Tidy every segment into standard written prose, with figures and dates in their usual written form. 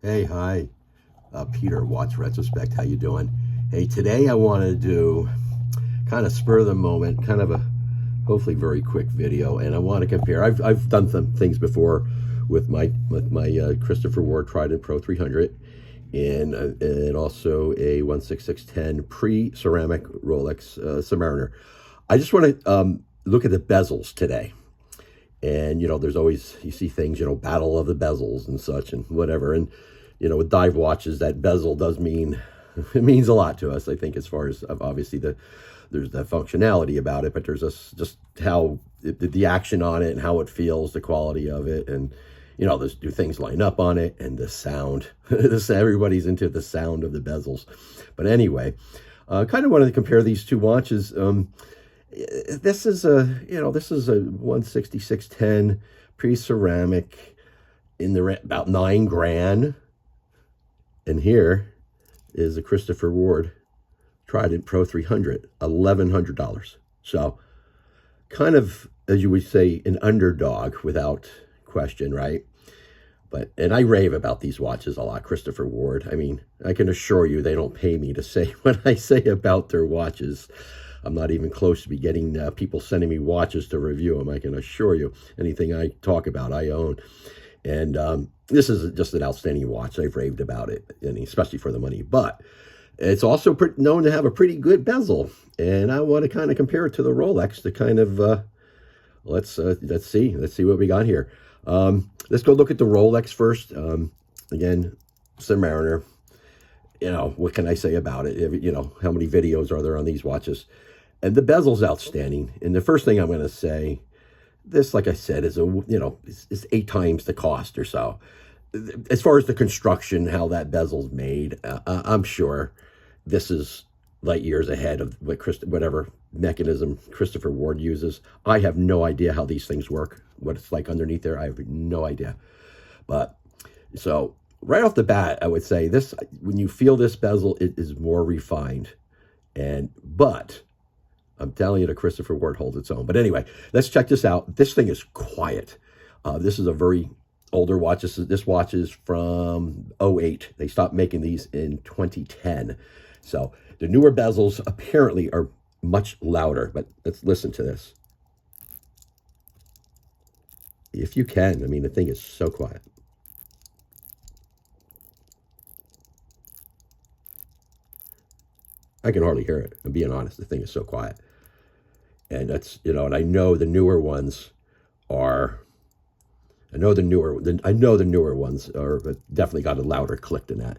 Hey, hi, Peter, Watch Retrospect. How you doing? Hey, today I want to do kind of spur of the moment, kind of a hopefully very quick video, and I want to compare. I've done some things before with my Christopher Ward Trident Pro 300, and also a 16610 pre-ceramic Rolex Submariner. I just want to look at the bezels today. And there's always, you see things, battle of the bezels and such and whatever. And with dive watches, that bezel does mean it means a lot to us. I think, as far as obviously there's the functionality about it, but there's just how the action on it and how it feels, the quality of it, and do things line up on it, and the sound. Everybody's into the sound of the bezels. But anyway, kind of wanted to compare these two watches. This is a 16610 pre-ceramic in the about $9,000, and here is a Christopher Ward Trident Pro 300, $1,100. So kind of, as you would say, an underdog without question, right? And I rave about these watches a lot, Christopher Ward. I mean, I can assure you they don't pay me to say what I say about their watches. I'm not even close to be getting people sending me watches to review them. I can assure you, anything I talk about, I own. And this is just an outstanding watch. I've raved about it, and especially for the money. But it's also known to have a pretty good bezel. And I want to kind of compare it to the Rolex to kind of, let's see what we got here. Let's go look at the Rolex first. Again, Submariner. What can I say about it? How many videos are there on these watches? And the bezel's outstanding. And the first thing I'm going to say, this, like I said, is is 8 times the cost or so. As far as the construction, how that bezel's made, I'm sure this is light years ahead of whatever mechanism Christopher Ward uses. I have no idea how these things work, what it's like underneath there. I have no idea. But so right off the bat, I would say this: when you feel this bezel, it is more refined, but I'm telling you, the Christopher Ward holds its own. But anyway, let's check this out. This thing is quiet. This is a very older watch. This watch is from '08. They stopped making these in 2010. So the newer bezels apparently are much louder. But let's listen to this. If you can, I mean, the thing is so quiet. I can hardly hear it. I'm being honest. The thing is so quiet. And that's, and I know the newer ones are, I know the newer ones are definitely got a louder click than that.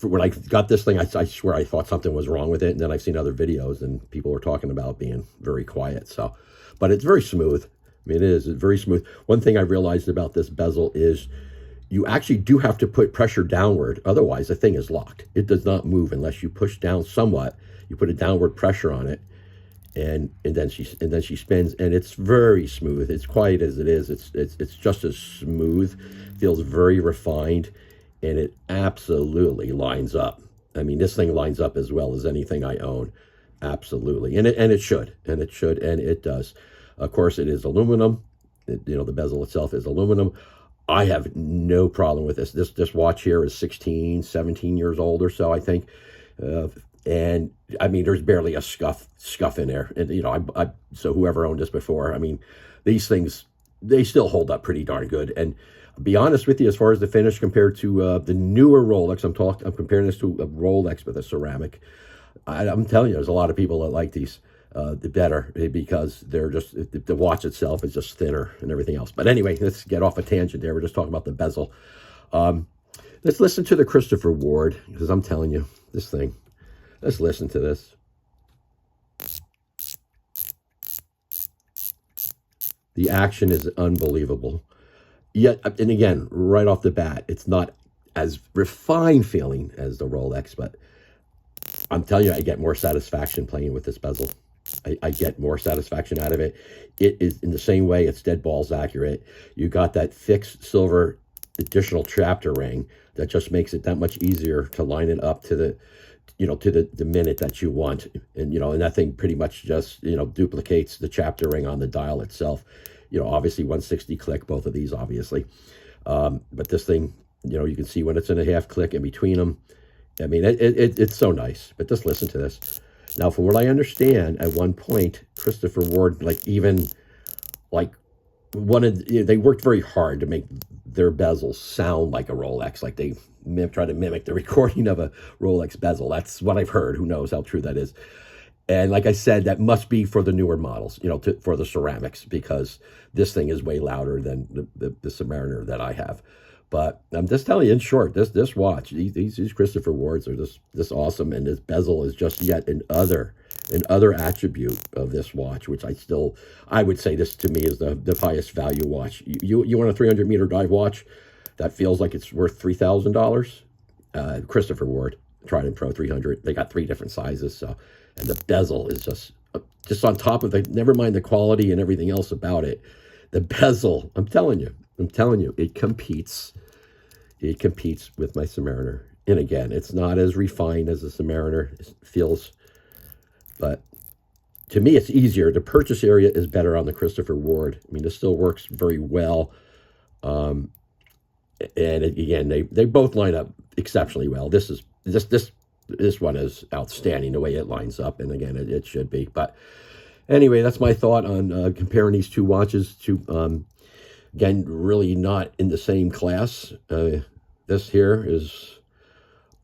When I got this thing, I swear I thought something was wrong with it. And then I've seen other videos and people were talking about being very quiet. So, but it's very smooth. I mean, it's very smooth. One thing I realized about this bezel is you actually do have to put pressure downward. Otherwise, the thing is locked. It does not move unless you push down somewhat. You put a downward pressure on it, and then she spins, and it's very smooth. It's quiet as it is. It's just as smooth. Feels very refined, and it absolutely lines up. I mean, this thing lines up as well as anything I own. Absolutely, and it should, and it does. Of course, it is aluminum. The bezel itself is aluminum. I have no problem with this. This watch here is 16, 17 years old or so, I think. And I mean, there's barely a scuff in there. And, so whoever owned this before, I mean, these things, they still hold up pretty darn good. And I'll be honest with you, as far as the finish compared to the newer Rolex, I'm comparing this to a Rolex with a ceramic. I'm telling you, there's a lot of people that like these. The better, because they're just, the watch itself is just thinner and everything else. But anyway, let's get off a tangent there. We're just talking about the bezel. Let's listen to the Christopher Ward, because I'm telling you, this thing, let's listen to this. The action is unbelievable. Yet, and again, right off the bat, it's not as refined feeling as the Rolex, but I'm telling you, I get more satisfaction playing with this bezel. I get more satisfaction out of it. It is in the same way, it's dead balls accurate. You got that fixed silver additional chapter ring that just makes it that much easier to line it up to the minute that you want. And and that thing pretty much just duplicates the chapter ring on the dial itself. Obviously 160 click, both of these obviously. But this thing, you can see when it's in a half click in between them. I mean, it's so nice. But just listen to this. Now, from what I understand, at one point, Christopher Ward, like they worked very hard to make their bezels sound like a Rolex, like they try to mimic the recording of a Rolex bezel. That's what I've heard. Who knows how true that is? And like I said, that must be for the newer models, for the ceramics, because this thing is way louder than the Submariner that I have. But I'm just telling you, in short, this watch, these Christopher Wards are this awesome, and this bezel is just yet another attribute of this watch, which I would say this to me is the highest value watch. You want a 300-meter dive watch that feels like it's worth $3,000? Christopher Ward Trident Pro 300. They got 3 different sizes, and the bezel is just on top of it. Never mind the quality and everything else about it. The bezel, I'm telling you, it competes with my Submariner. And again, it's not as refined as the Submariner. It feels, but to me, it's easier. The purchase area is better on the Christopher Ward. I mean, this still works very well. And again, they both line up exceptionally well. This one is outstanding the way it lines up, and again, it should be. But anyway, that's my thought on comparing these two watches to. Again, really not in the same class. This here is,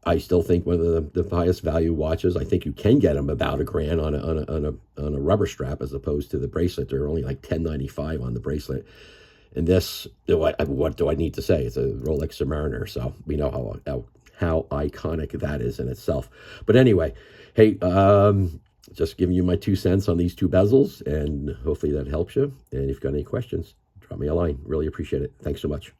I still think, one of the highest value watches. I think you can get them about $1,000 on a rubber strap as opposed to the bracelet. They're only like $10.95 on the bracelet. And this, what do I need to say? It's a Rolex Submariner, so we know how iconic that is in itself. But anyway, hey, just giving you my 2 cents on these 2 bezels, and hopefully that helps you. And if you've got any questions, drop me a line. Really appreciate it. Thanks so much.